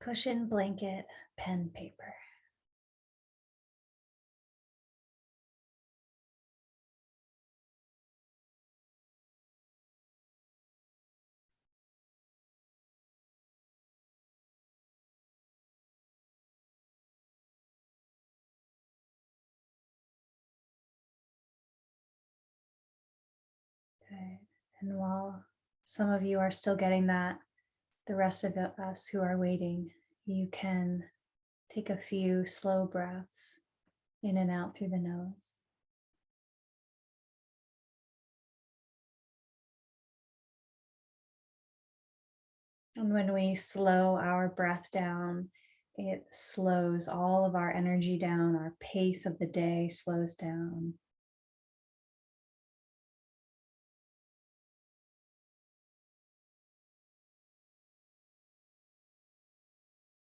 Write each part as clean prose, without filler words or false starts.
Cushion, blanket, pen, paper. Good. And while some of you are still getting that, the rest of us who are waiting, you can take a few slow breaths in and out through the nose. And when we slow our breath down, it slows all of our energy down, our pace of the day slows down.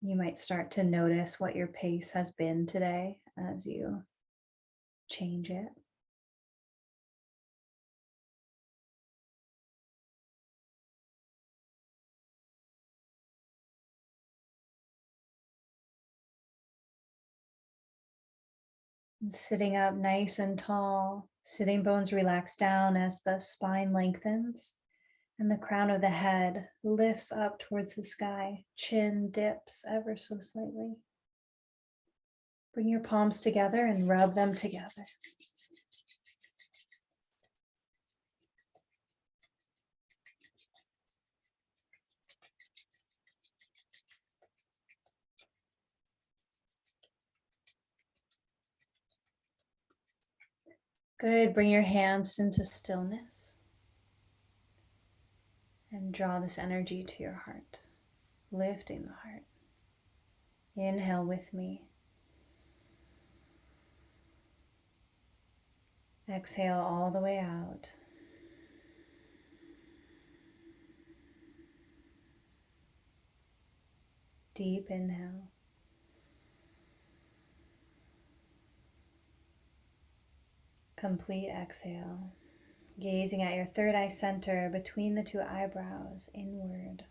You might start to notice what your pace has been today as you change it. And sitting up nice and tall, sitting bones relax down as the spine lengthens and the crown of the head lifts up towards the sky. Chin dips ever so slightly. Bring your palms together and rub them together. Good. Bring your hands into stillness and draw this energy to your heart, lifting the heart. Inhale with me. Exhale all the way out. Deep inhale. Complete exhale. Gazing at your third eye center between the two eyebrows, inward.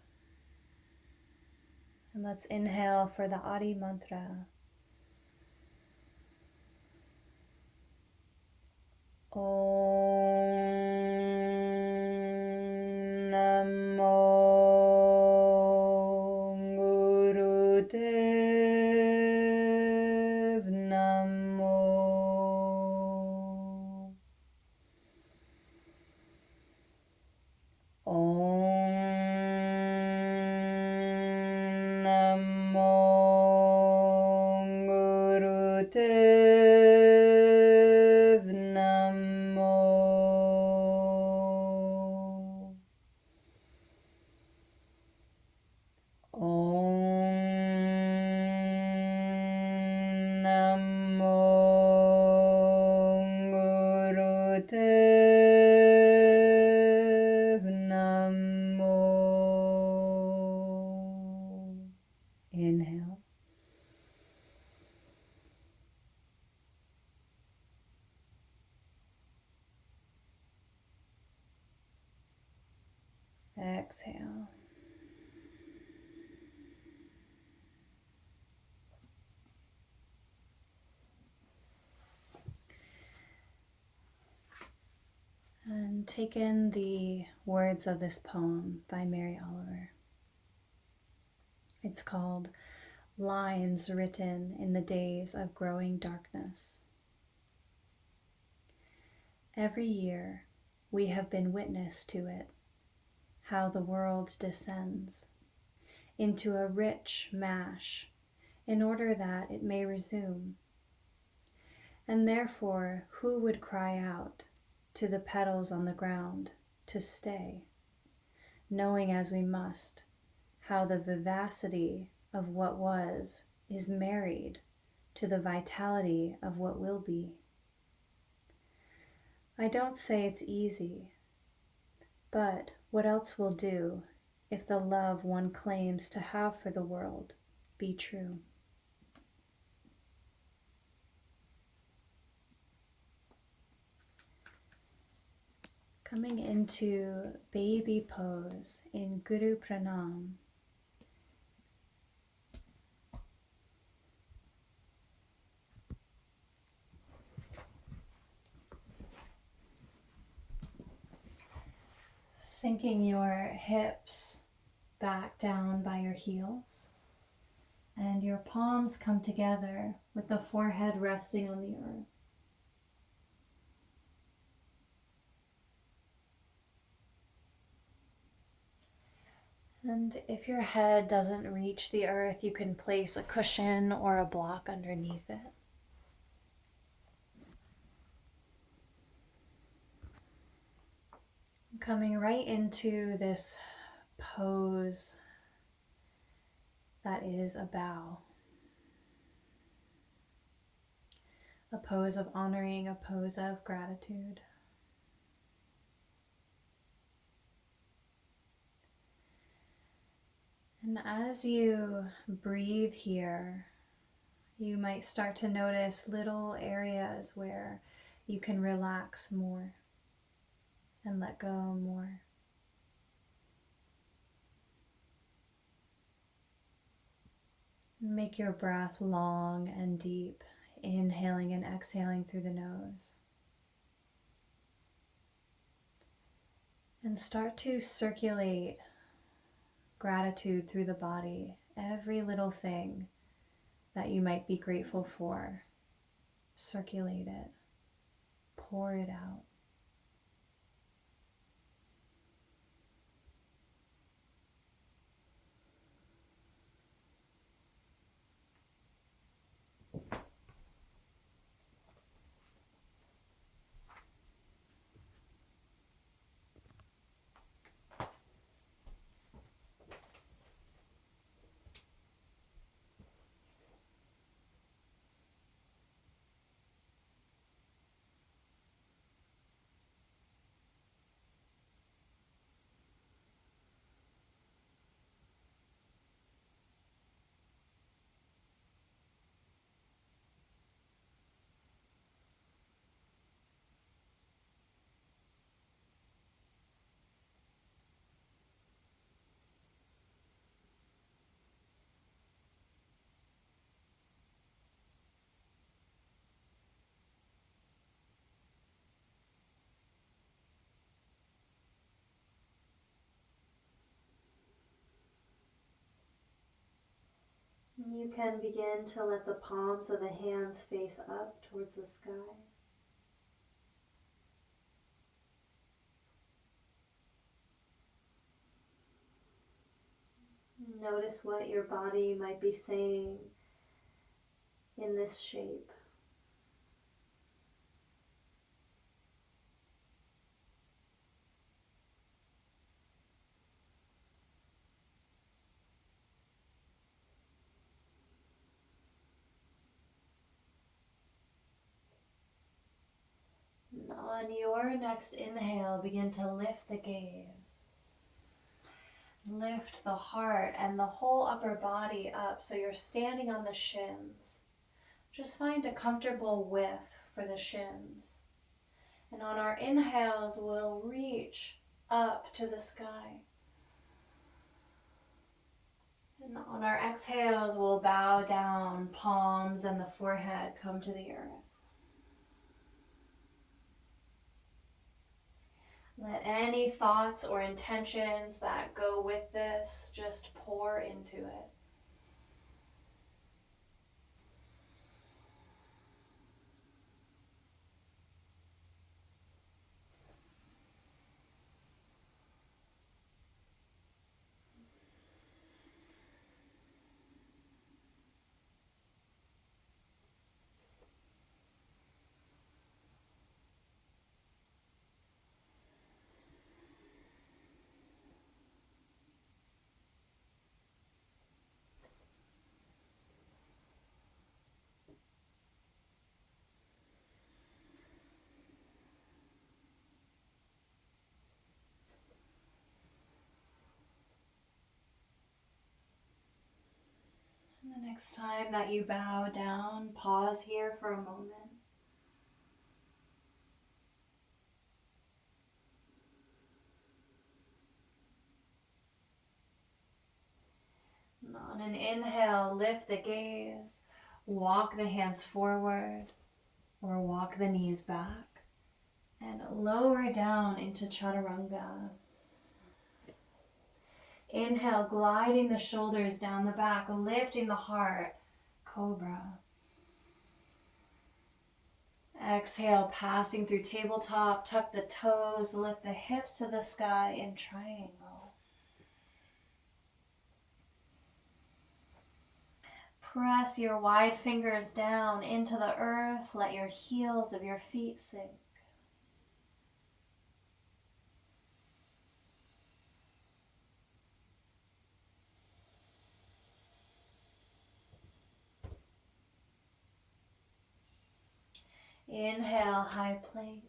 And let's inhale for the Adi mantra. Om Namo Gurudev Namo. Om Namo Gurudev Namo. Om Namo Gurudev Namo. Inhale. Exhale. And take in the words of this poem by Mary Oliver. It's called Lines Written in the Days of Growing Darkness. Every year we have been witness to it, how the world descends into a rich mash in order that it may resume. And therefore, who would cry out to the petals on the ground to stay, knowing as we must how the vivacity of what was is married to the vitality of what will be. I don't say it's easy, but what else will do if the love one claims to have for the world be true? Coming into baby pose in Guru Pranam. Sinking your hips back down by your heels, and your palms come together with the forehead resting on the earth. And if your head doesn't reach the earth, you can place a cushion or a block underneath it. Coming right into this pose that is a bow. A pose of honoring, a pose of gratitude. And as you breathe here, you might start to notice little areas where you can relax more and let go more. Make your breath long and deep, inhaling and exhaling through the nose. And start to circulate gratitude through the body. Every little thing that you might be grateful for, circulate it, pour it out. You can begin to let the palms of the hands face up towards the sky. Notice what your body might be saying in this shape. And on your next inhale, begin to lift the gaze. Lift the heart and the whole upper body up so you're standing on the shins. Just find a comfortable width for the shins. And on our inhales, we'll reach up to the sky. And on our exhales, we'll bow down, palms and the forehead come to the earth. Let any thoughts or intentions that go with this just pour into it. And the next time that you bow down, pause here for a moment. And on an inhale, lift the gaze, walk the hands forward or walk the knees back, and lower down into chaturanga. Inhale, gliding the shoulders down the back, lifting the heart, cobra. Exhale, passing through tabletop, tuck the toes, lift the hips to the sky in triangle. Press your wide fingers down into the earth, let your heels of your feet sink. Inhale, high plank.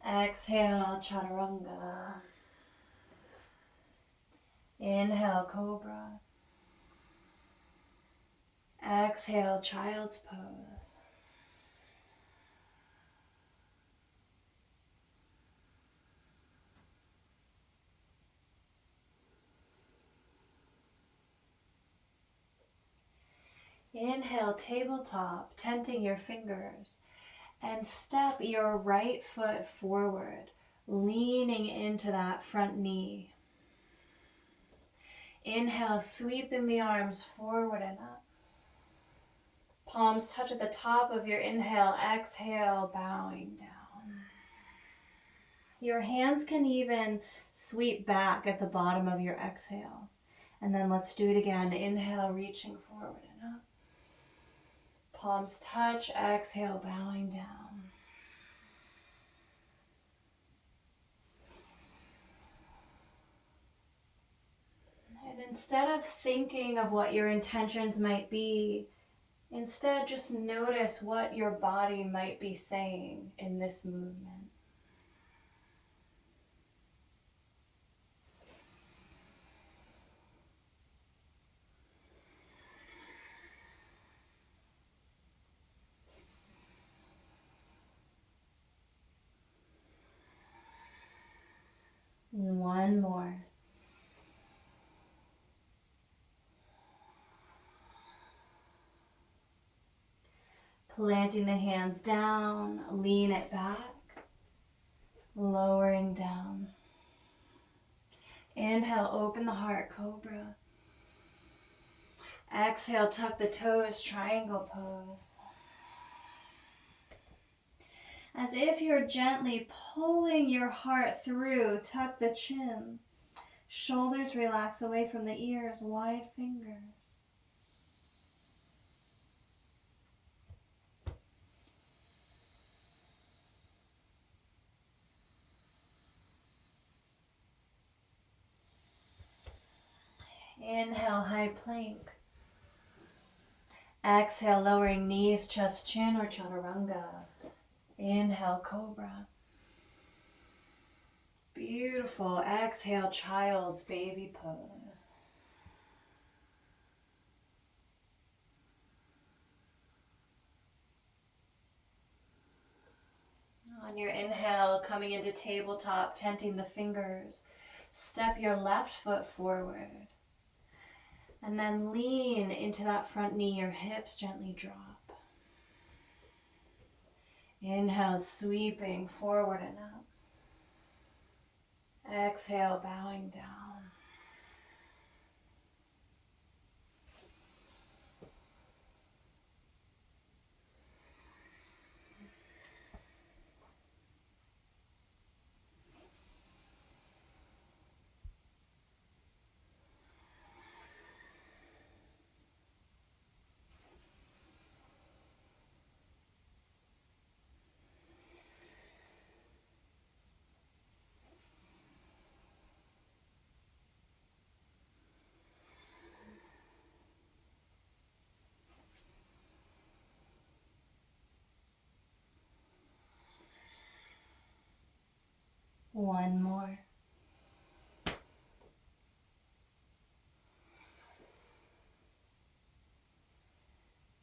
Exhale, chaturanga. Inhale, cobra. Exhale, child's pose. Inhale, tabletop, tenting your fingers, and step your right foot forward, leaning into that front knee. Inhale, sweeping the arms forward and up. Palms touch at the top of your inhale. Exhale, bowing down. Your hands can even sweep back at the bottom of your exhale. And then let's do it again. Inhale, reaching forward and up. Palms touch. Exhale, bowing down. And instead of thinking of what your intentions might be, instead just notice what your body might be saying in this movement. And one more. Planting the hands down, lean it back, lowering down. Inhale, open the heart, cobra. Exhale, tuck the toes, triangle pose. As if you're gently pulling your heart through, tuck the chin. Shoulders relax away from the ears, wide fingers. Inhale, high plank. Exhale, lowering knees, chest, chin, or chaturanga. Inhale, cobra. Beautiful. Exhale, child's baby pose. On your inhale, coming into tabletop, tenting the fingers, step your left foot forward. And then lean into that front knee, your hips gently drop. Inhale, sweeping forward and up. Exhale, bowing down. One more.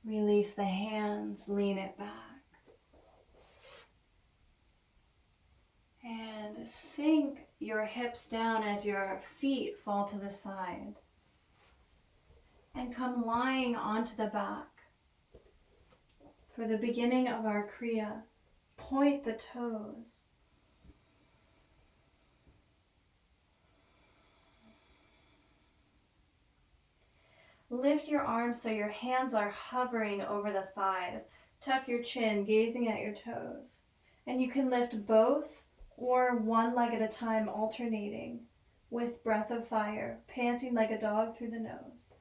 Release the hands, lean it back. And sink your hips down as your feet fall to the side. And come lying onto the back. For the beginning of our Kriya, point the toes. Lift your arms so your hands are hovering over the thighs. Tuck your chin, gazing at your toes. And you can lift both or one leg at a time, alternating with breath of fire, panting like a dog through the nose.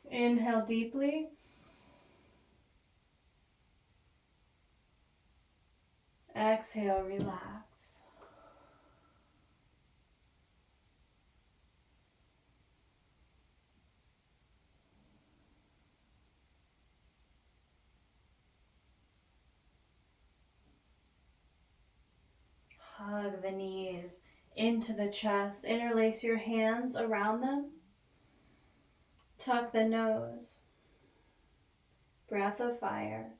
Inhale deeply. Exhale, relax. Hug the knees into the chest. Interlace your hands around them. Tuck the nose. Breath of fire.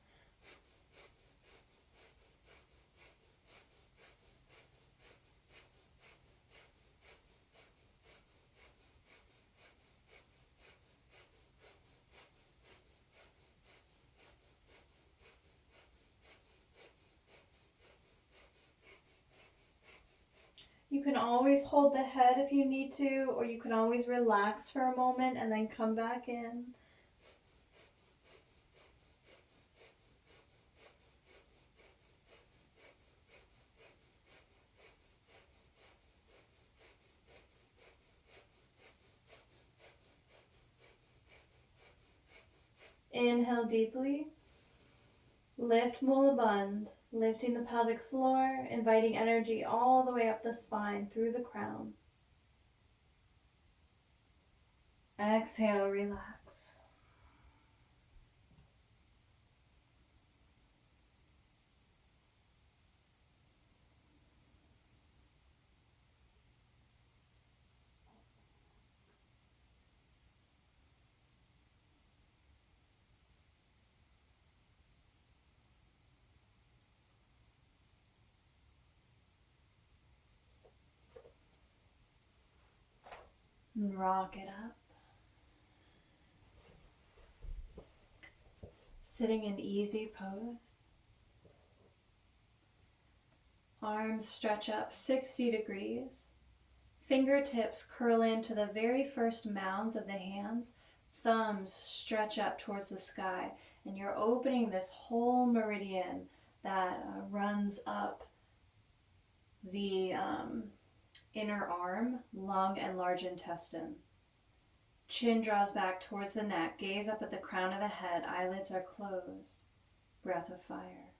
You can always hold the head if you need to, or you can always relax for a moment and then come back in. Inhale deeply. Lift Mula Bandha, lifting the pelvic floor, inviting energy all the way up the spine through the crown. Exhale, relax. And rock it up. Sitting in easy pose. Arms stretch up 60 degrees. Fingertips curl into the very first mounds of the hands. Thumbs stretch up towards the sky. And you're opening this whole meridian that runs up the inner arm, lung, and large intestine. Chin draws back towards the neck. Gaze up at the crown of the head. Eyelids are closed. Breath of fire.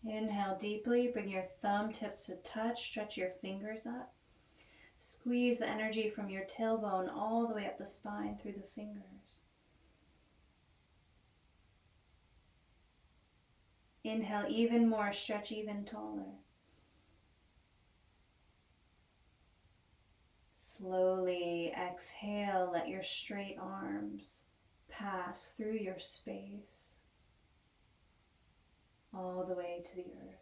Inhale deeply, bring your thumb tips to touch, stretch your fingers up. Squeeze the energy from your tailbone all the way up the spine through the fingers. Inhale even more, stretch even taller. Slowly exhale, let your straight arms pass through your space all the way to the earth.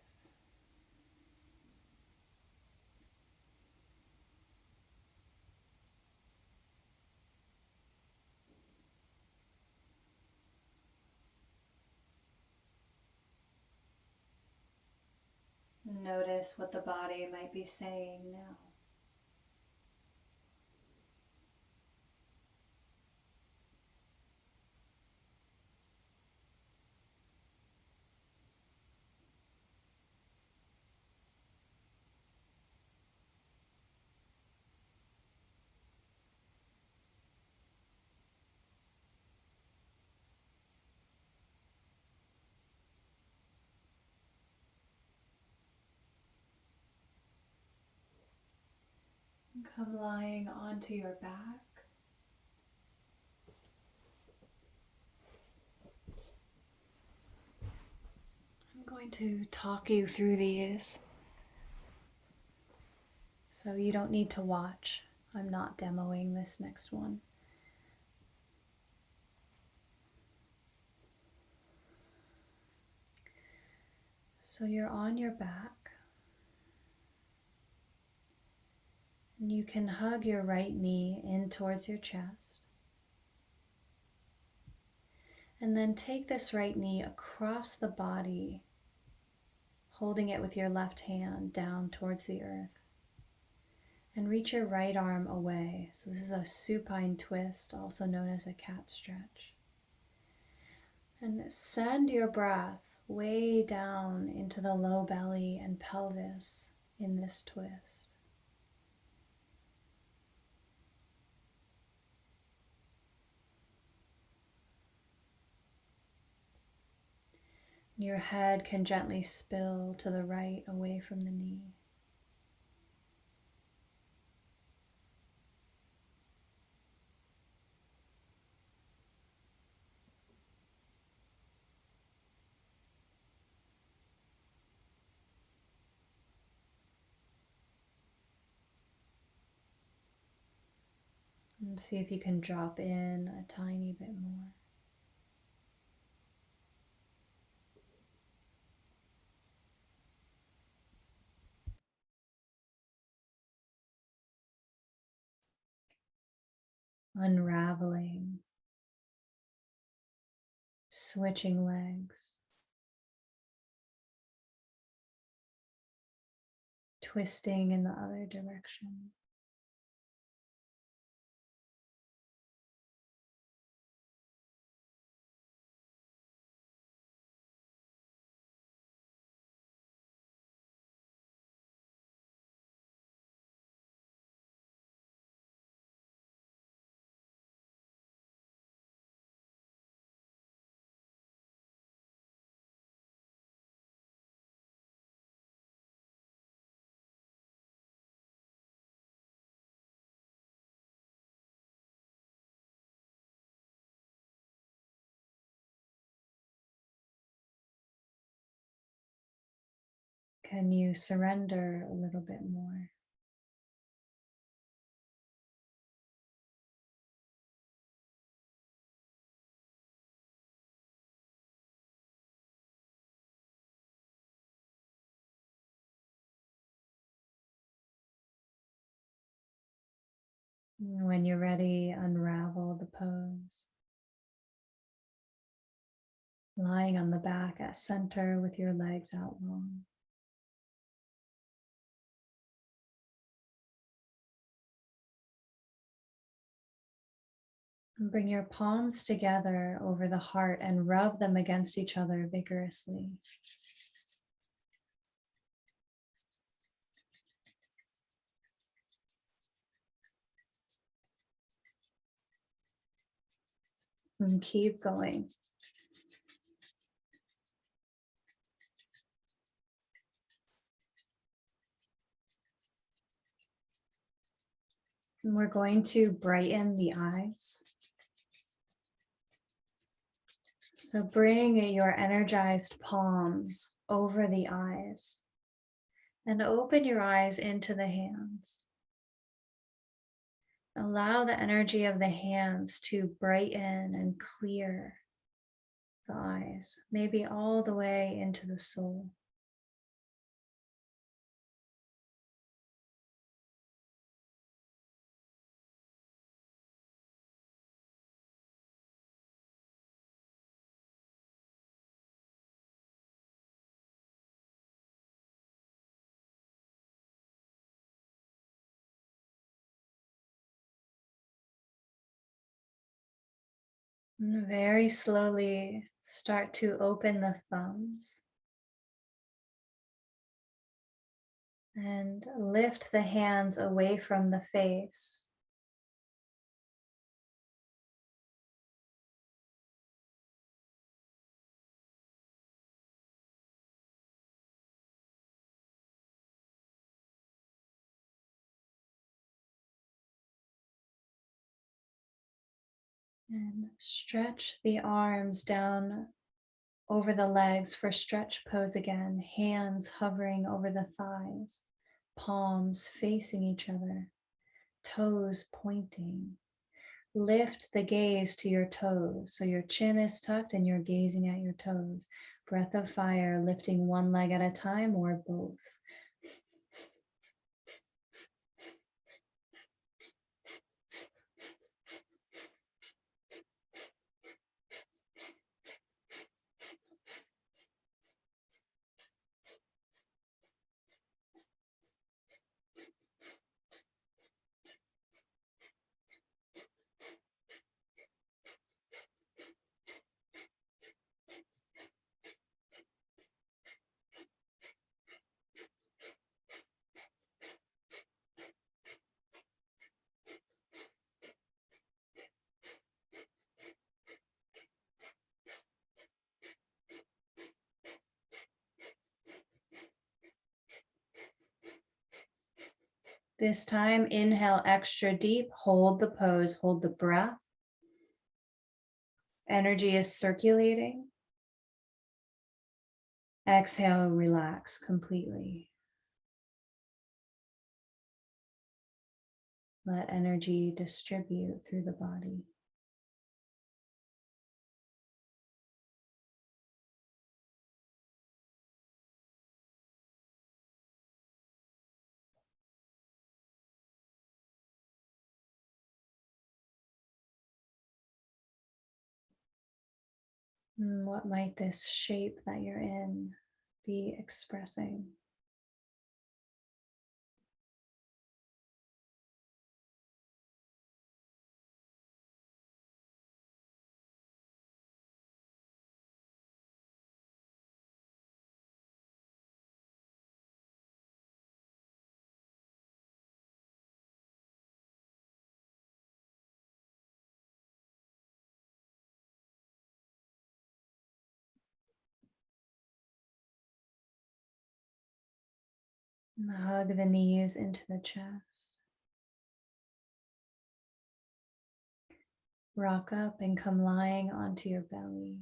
notice what the body might be saying now. Come lying onto your back. I'm going to talk you through these, so you don't need to watch. I'm not demoing this next one. So you're on your back. And you can hug your right knee in towards your chest. And then take this right knee across the body, holding it with your left hand down towards the earth. And reach your right arm away. So this is a supine twist, also known as a cat stretch. And send your breath way down into the low belly and pelvis in this twist. Your head can gently spill to the right away from the knee. And see if you can drop in a tiny bit more. Unraveling, switching legs, twisting in the other direction. Can you surrender a little bit more? And when you're ready, unravel the pose. Lying on the back at center with your legs out long. And bring your palms together over the heart and rub them against each other vigorously. And keep going. And we're going to brighten the eyes. So bring your energized palms over the eyes and open your eyes into the hands. Allow the energy of the hands to brighten and clear the eyes, maybe all the way into the soul. And very slowly start to open the thumbs and lift the hands away from the face. And stretch the arms down over the legs for stretch pose again, hands hovering over the thighs, palms facing each other, toes pointing. Lift the gaze to your toes. So your chin is tucked and you're gazing at your toes. Breath of fire, lifting one leg at a time or both. This time, inhale extra deep, hold the pose, hold the breath. Energy is circulating. Exhale, relax completely. Let energy distribute through the body. What might this shape that you're in be expressing? Hug the knees into the chest. Rock up and come lying onto your belly.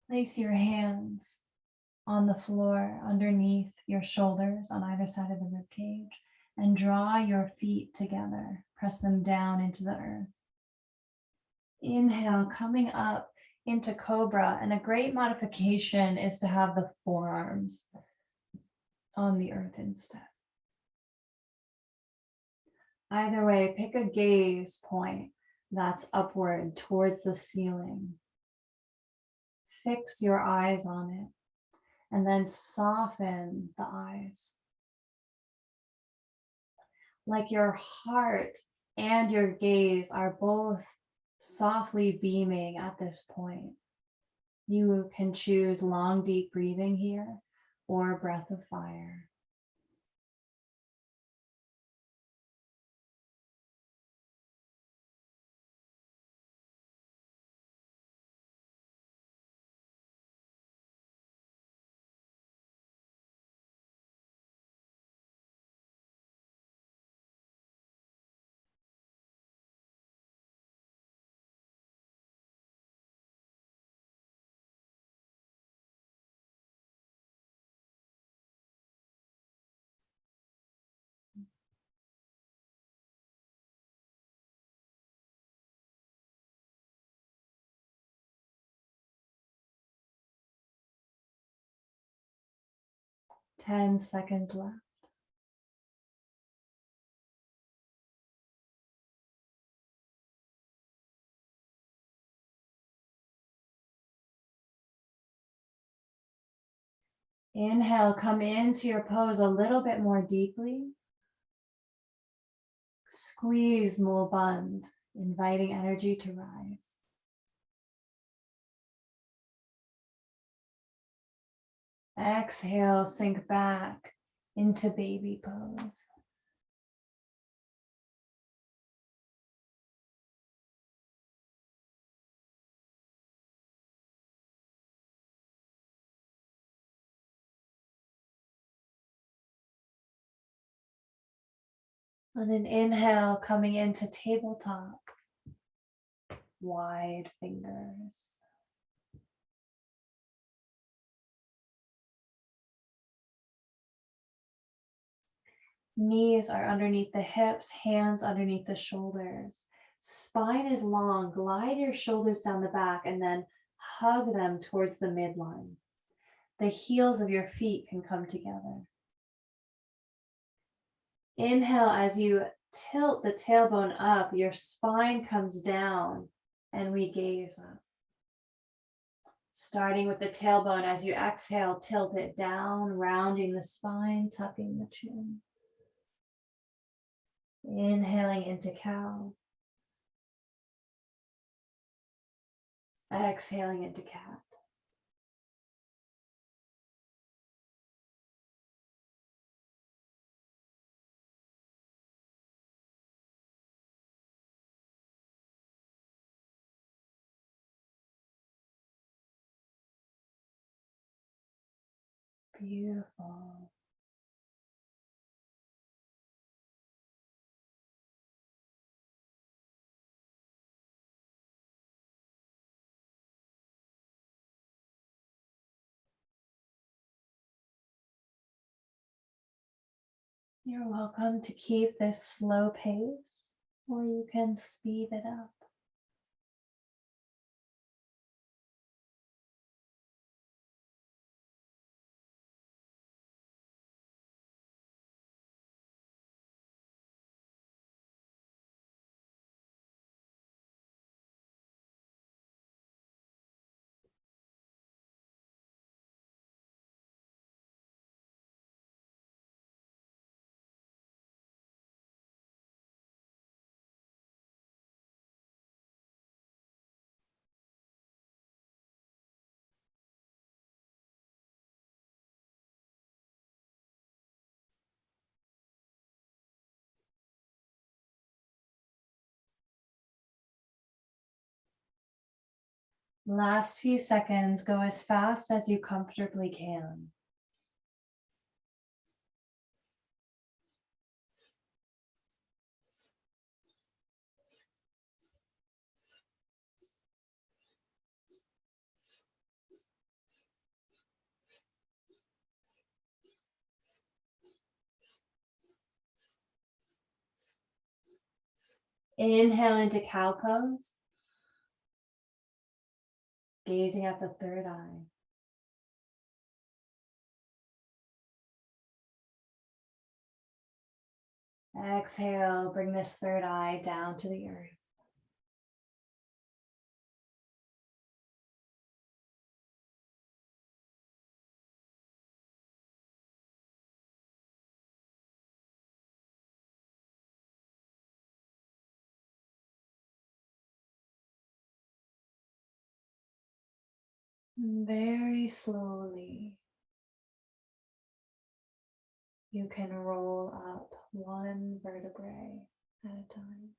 Place your hands on the floor underneath your shoulders on either side of the rib cage and draw your feet together. Press them down into the earth. Inhale, coming up into cobra, and a great modification is to have the forearms on the earth instead. Either way, pick a gaze point that's upward towards the ceiling. Fix your eyes on it and then soften the eyes. Like your heart and your gaze are both softly beaming at this point. You can choose long, deep breathing here or breath of fire. Ten seconds left. Inhale, come into your pose a little bit more deeply. Squeeze Mulband, inviting energy to rise. Exhale, sink back into baby pose. On an inhale, coming into tabletop, wide fingers. Knees are underneath the hips, hands underneath the shoulders. Spine is long, glide your shoulders down the back and then hug them towards the midline. The heels of your feet can come together. Inhale, as you tilt the tailbone up, your spine comes down and we gaze up. Starting with the tailbone, as you exhale, tilt it down, rounding the spine, tucking the chin. Inhaling into cow. Exhaling into cat. Beautiful. You're welcome to keep this slow pace, or you can speed it up. Last few seconds, go as fast as you comfortably can. Inhale into cow pose, gazing at the third eye. Exhale, bring this third eye down to the earth. Very slowly, you can roll up one vertebrae at a time.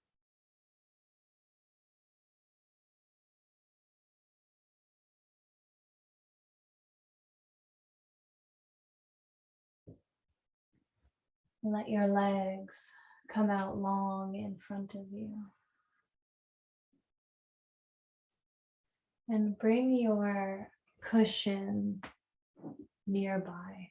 Let your legs come out long in front of you. And bring your cushion nearby.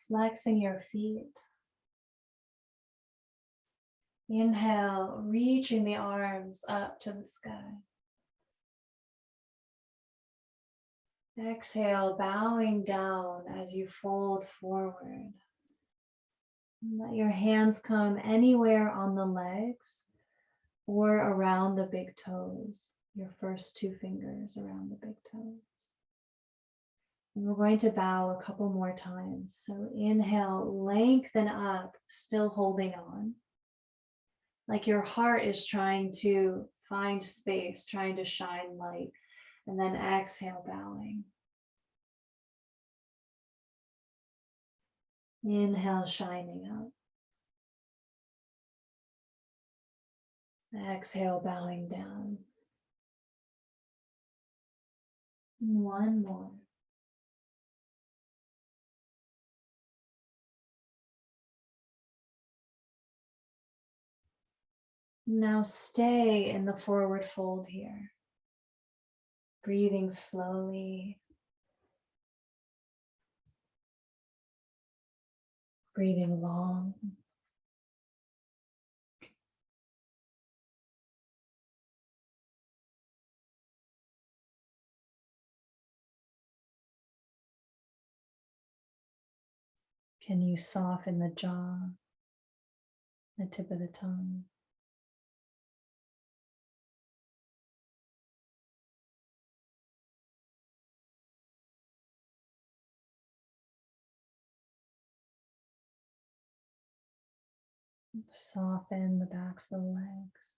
Flexing your feet. Inhale, reaching the arms up to the sky. Exhale, bowing down as you fold forward. Let your hands come anywhere on the legs or around the big toes, your first 2 fingers around the big toes. And we're going to bow a couple more times. So inhale, lengthen up, still holding on. Like your heart is trying to find space, trying to shine light. And then exhale, bowing. Inhale, shining up. Exhale, bowing down. One more. Now stay in the forward fold here. Breathing slowly. Breathing long. Can you soften the jaw, the tip of the tongue? Soften the backs of the legs.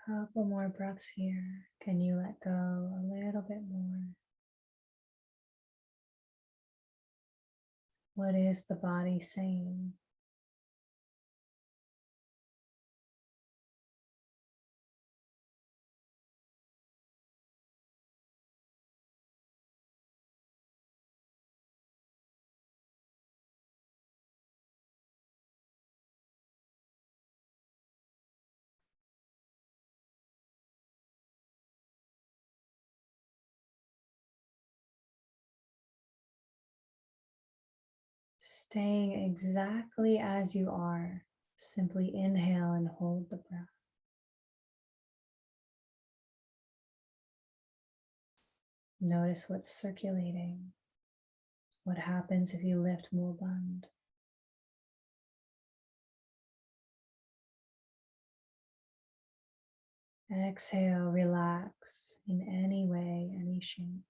Couple more breaths here. Can you let go a little bit more? What is the body saying? Staying exactly as you are. Simply inhale and hold the breath. Notice what's circulating. What happens if you lift Mulband? Exhale, relax in any way, any shape.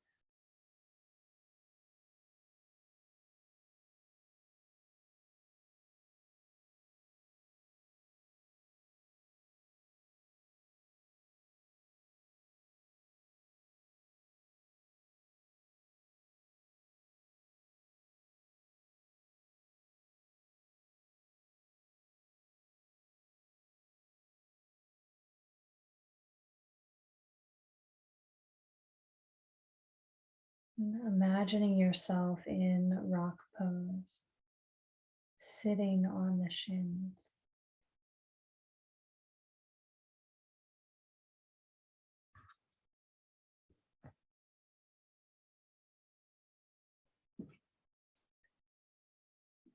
Imagining yourself in rock pose, sitting on the shins.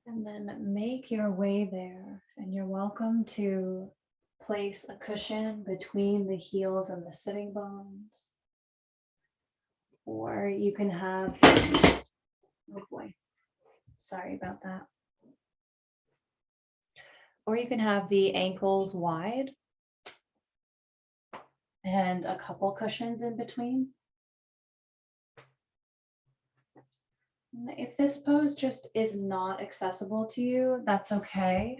And then make your way there, and you're welcome to place a cushion between the heels and the sitting bones. Or you can have, oh boy, sorry about that. Or you can have the ankles wide and a couple cushions in between. If this pose just is not accessible to you, that's okay.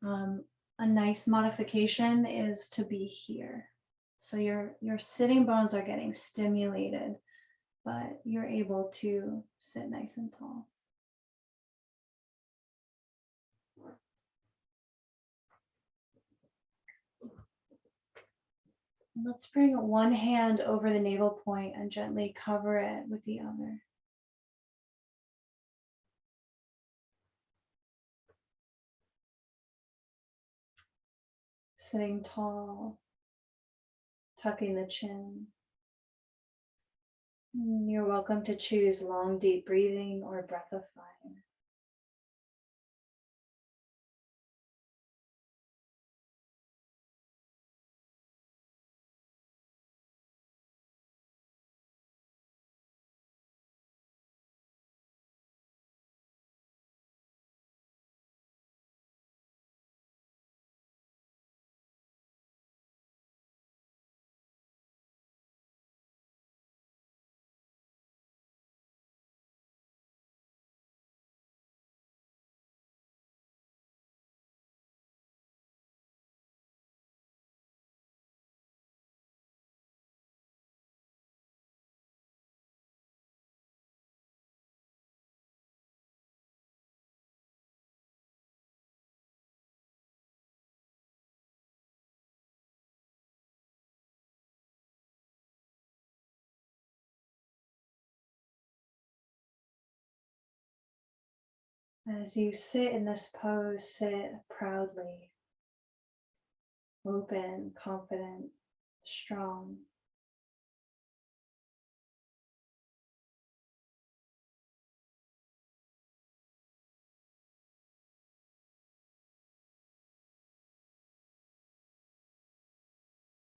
A nice modification is to be here. So your sitting bones are getting stimulated but you're able to sit nice and tall. Let's bring one hand over the navel point and gently cover it with the other. Sitting tall, tucking the chin. You're welcome to choose long, deep breathing or breath of fire. As you sit in this pose, sit proudly, open, confident, strong.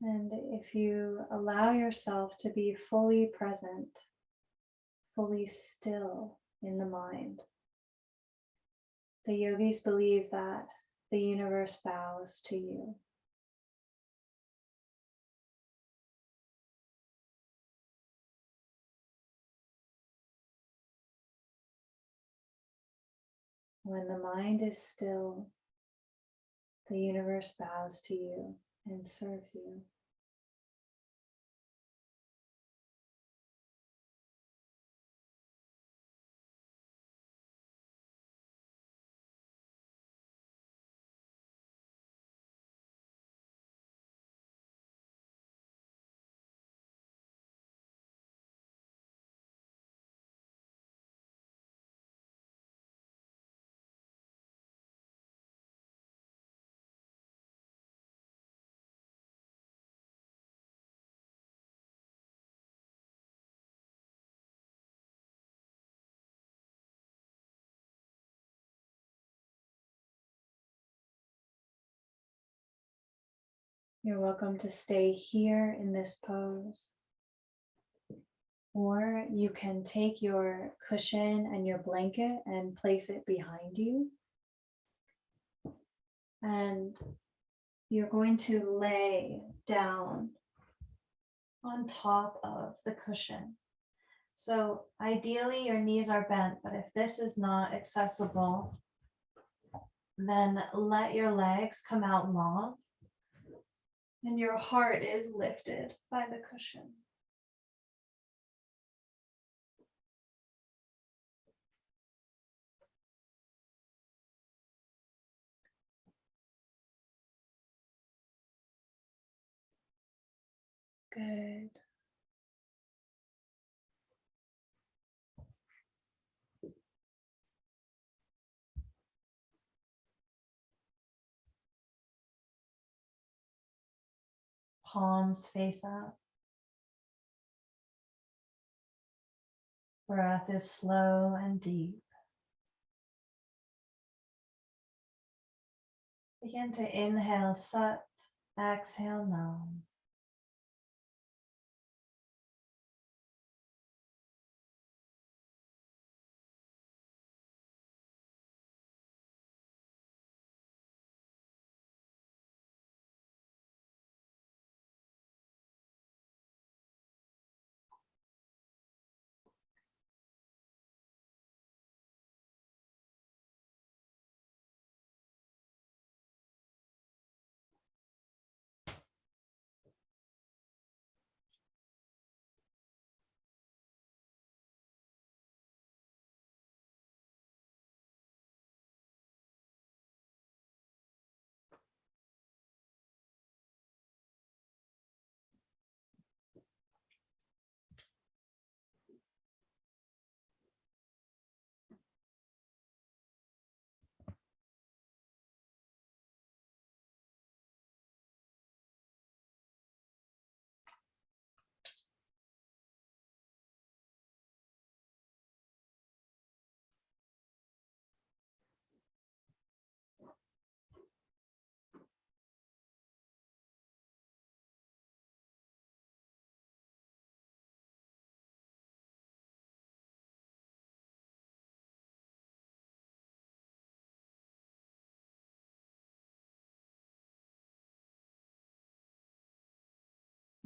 And if you allow yourself to be fully present, fully still in the mind, the yogis believe that the universe bows to you. When the mind is still, the universe bows to you and serves you. You're welcome to stay here in this pose. Or you can take your cushion and your blanket and place it behind you. And you're going to lay down on top of the cushion. So ideally your knees are bent, but if this is not accessible, then let your legs come out long and your heart is lifted by the cushion. Good. Palms face up. Breath is slow and deep. Begin to inhale Sat, exhale Nam.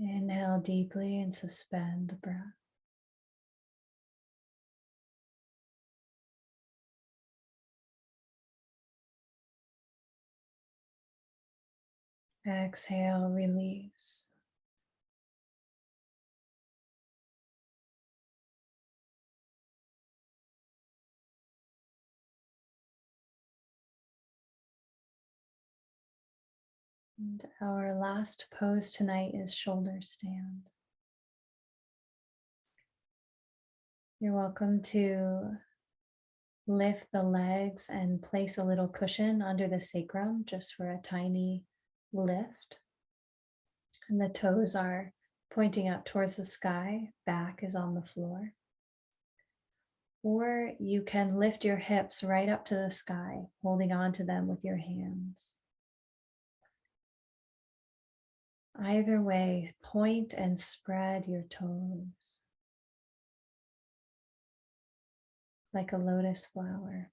Inhale deeply and suspend the breath. Exhale, release. And our last pose tonight is shoulder stand. You're welcome to lift the legs and place a little cushion under the sacrum just for a tiny lift. And the toes are pointing up towards the sky, back is on the floor. Or you can lift your hips right up to the sky, holding on to them with your hands. Either way, point and spread your toes like a lotus flower.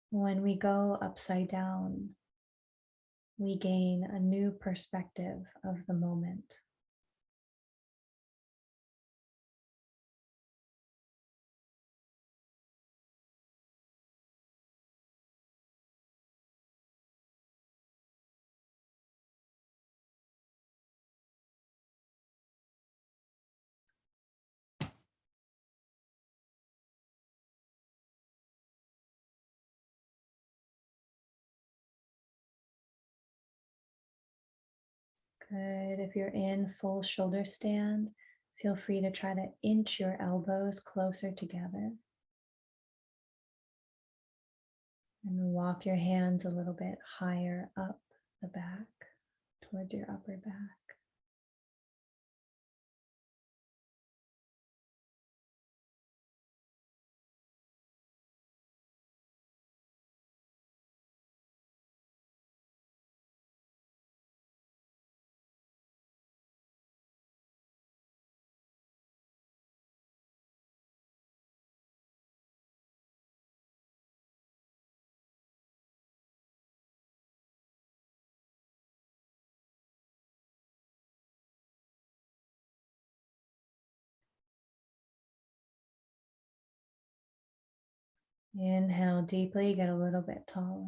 When we go upside down, we gain a new perspective of the moment. Good. If you're in full shoulder stand, feel free to try to inch your elbows closer together and walk your hands a little bit higher up the back towards your upper back. Inhale deeply, get a little bit taller.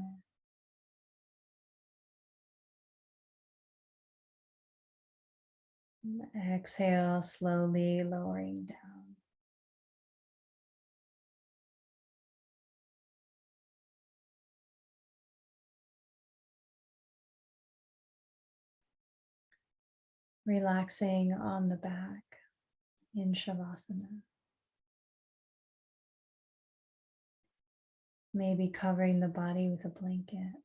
Exhale, slowly lowering down. Relaxing on the back in Shavasana. Maybe covering the body with a blanket.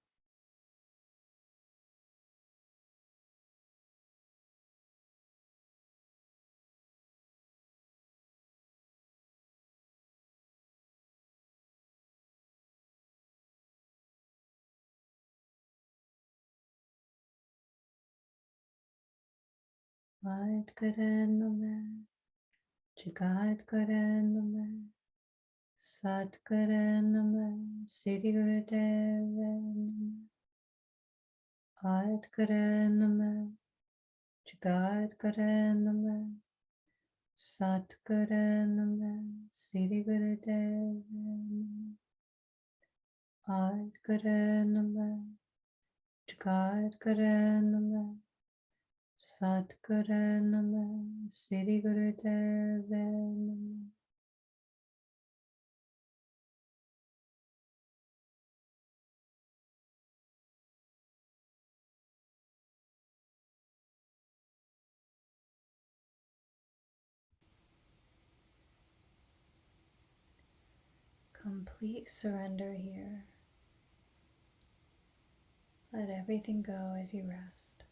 Vad Guranama, Jagat Guranama, Sat Guranama, Siddhi Gurudev, Vad Guranama, Jagat Guranama, Sat Guranama, Siddhi Gurudev, Vad Guranama, Jagat Guranama, Sat Guranama, Siddhi Gurudev, complete surrender here. Let everything go as you rest.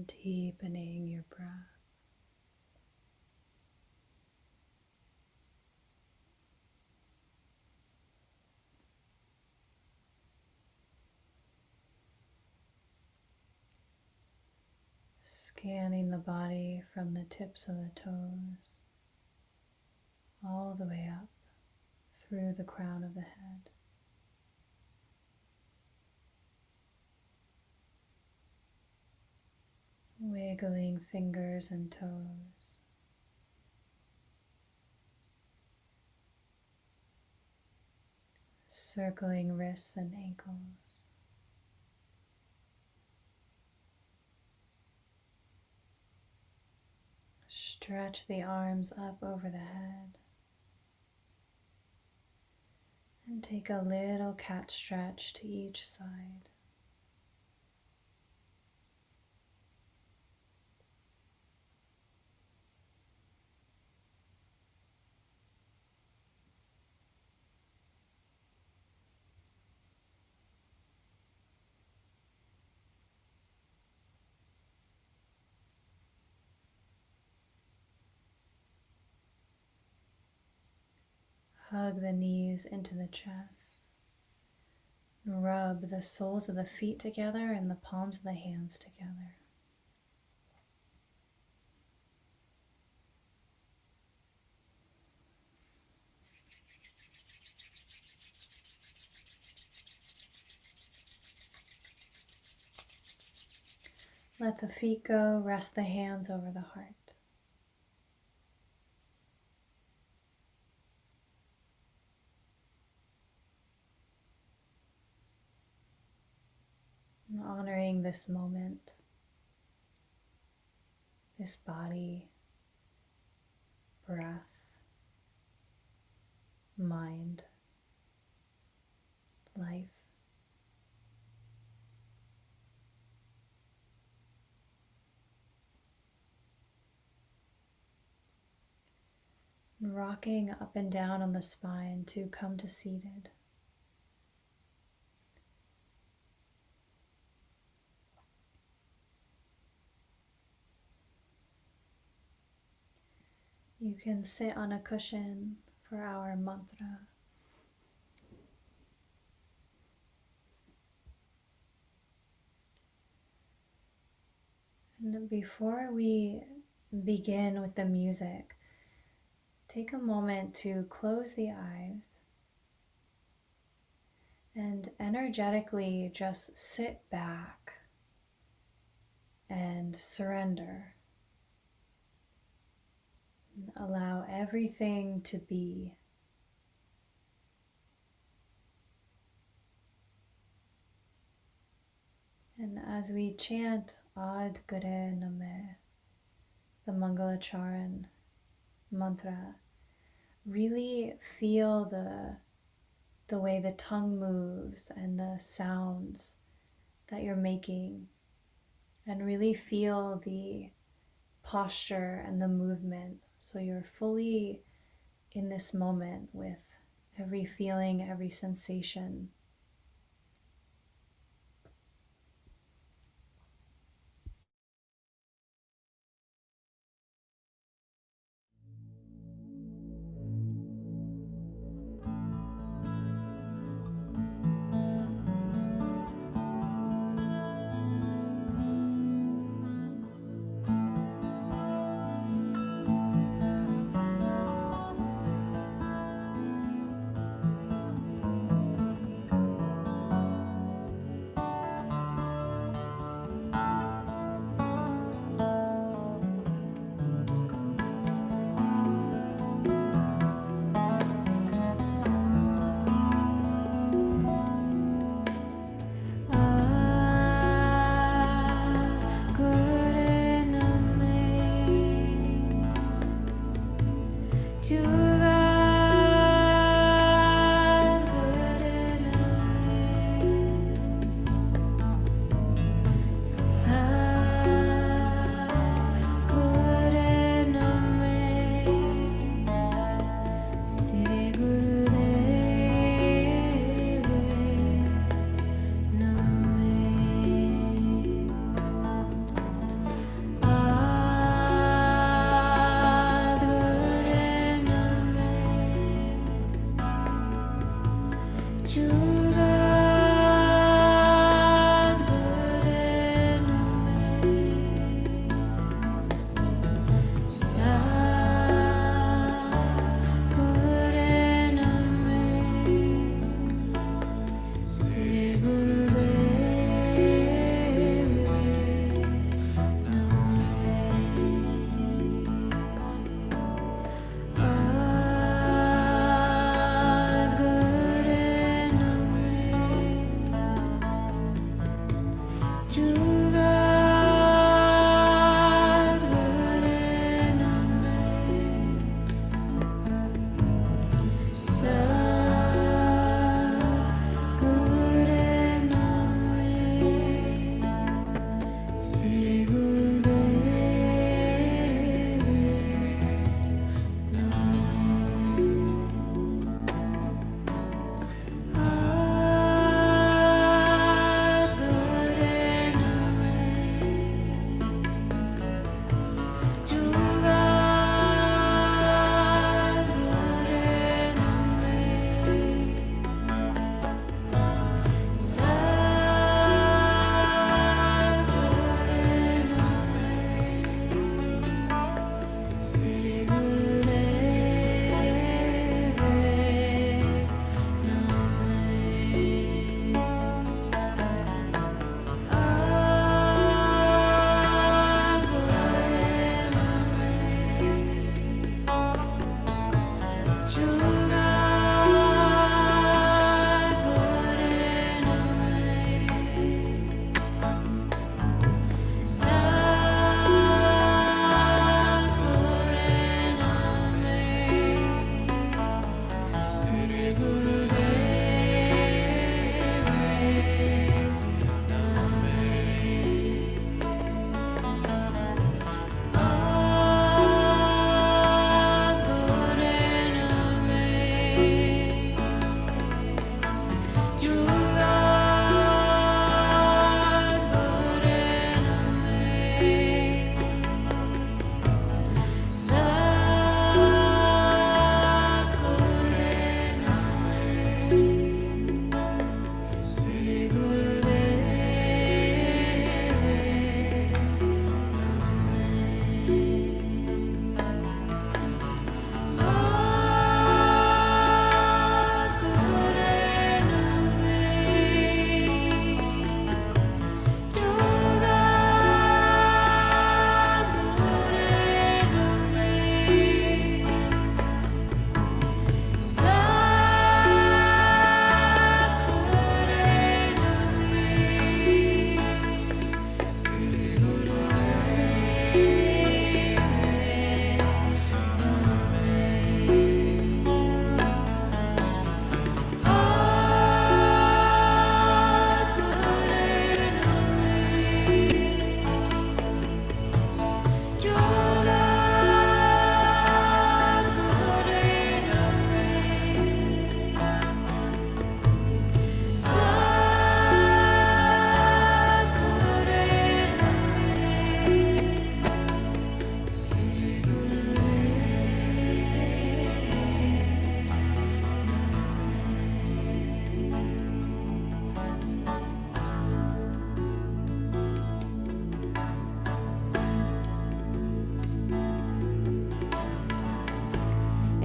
Deepening your breath. Scanning the body from the tips of the toes all the way up through the crown of the head. Wiggling fingers and toes. Circling wrists and ankles. Stretch the arms up over the head. And take a little cat stretch to each side. Hug the knees into the chest. Rub the soles of the feet together and the palms of the hands together. Let the feet go, rest the hands over the heart. And honoring this moment, this body, breath, mind, life. Rocking up and down on the spine to come to seated. You can sit on a cushion for our mantra. And before we begin with the music, take a moment to close the eyes and energetically just sit back and surrender. Allow everything to be. And as we chant Ad Gure Name, the Mangalacharan mantra, really feel the way the tongue moves and the sounds that you're making, and really feel the posture and the movement, so you're fully in this moment with every feeling, every sensation.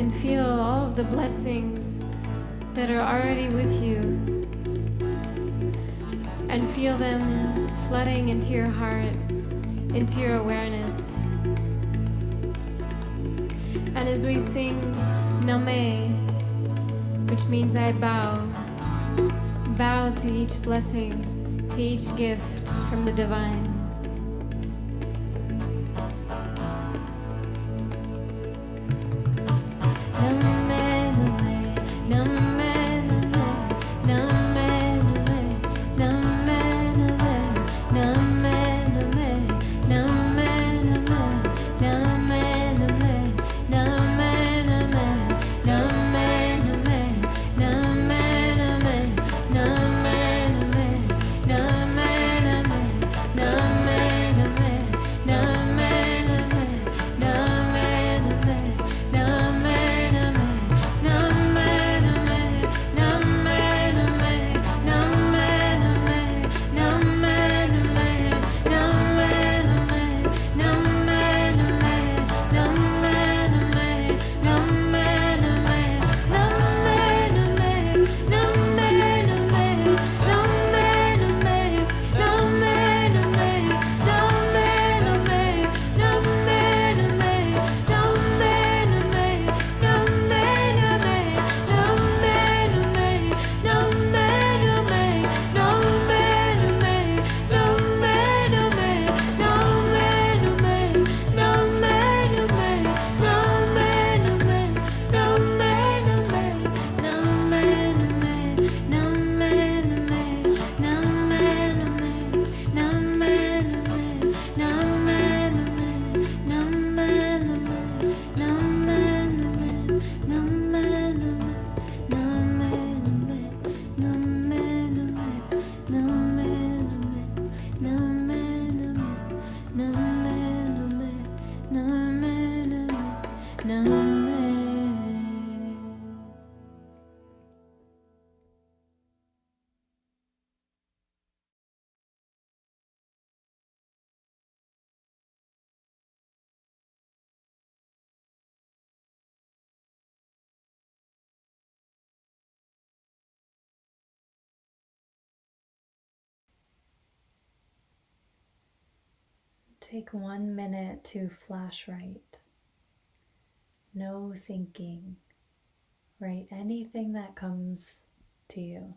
and feel all of the blessings that are already with you, and feel them flooding into your heart, into your awareness. And as we sing Name, which means I bow to each blessing, to each gift from the divine. Take 1 minute to flash write. No thinking. Write anything that comes to you.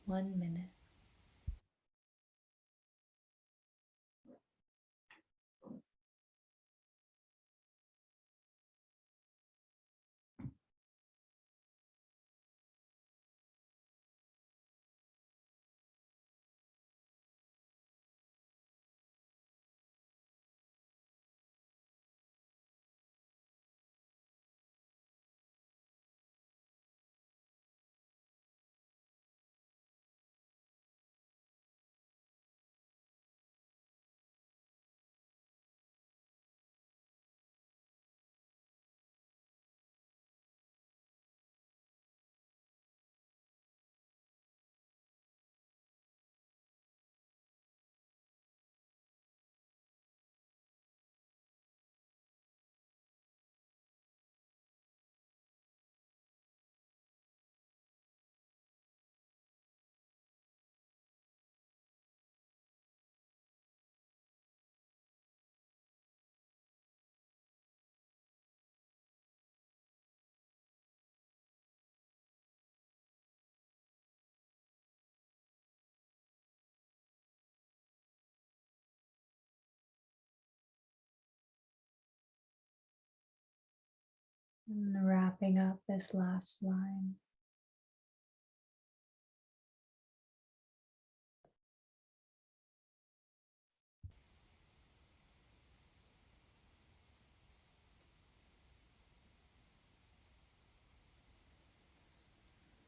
1 minute. And wrapping up this last line.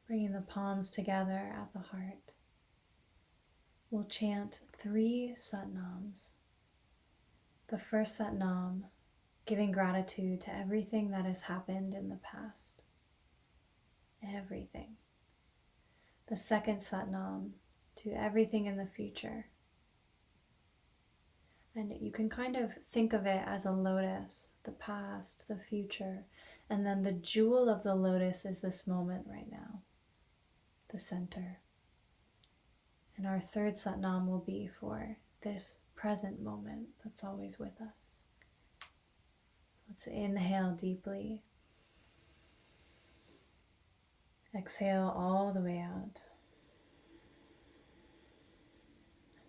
Bringing the palms together at the heart. We'll chant 3 Satnams. The first Satnam, giving gratitude to everything that has happened in the past. Everything. The second Satnam, to everything in the future. And you can kind of think of it as a lotus, the past, the future, And then the jewel of the lotus is this moment right now, the center. And our third Satnam will be for this present moment that's always with us. So let's inhale deeply. Exhale all the way out.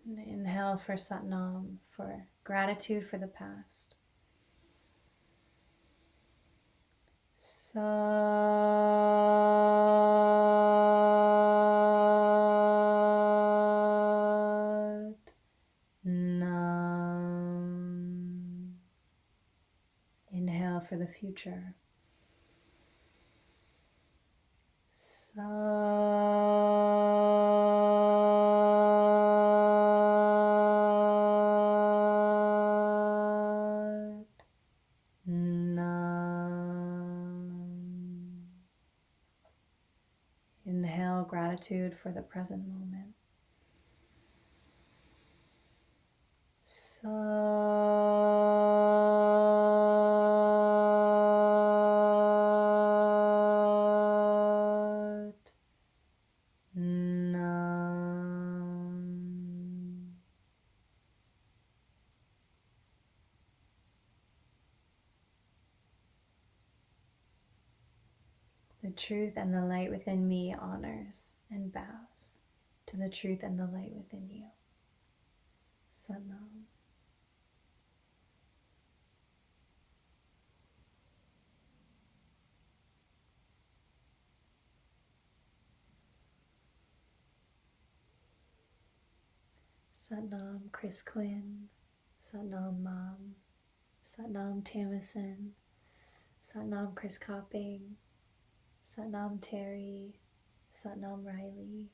And inhale for Satnam, for gratitude for the past. Sat Nam. Inhale for the future. Sat Nam. Inhale gratitude for the present moment. Sat Nam. The truth and the light within me honors and bows to the truth and the light within you. Satnam. Satnam Chris Quinn, Satnam Mom, Satnam Tamison, Satnam Chris Copping, Satnam Terry, Satnam Riley,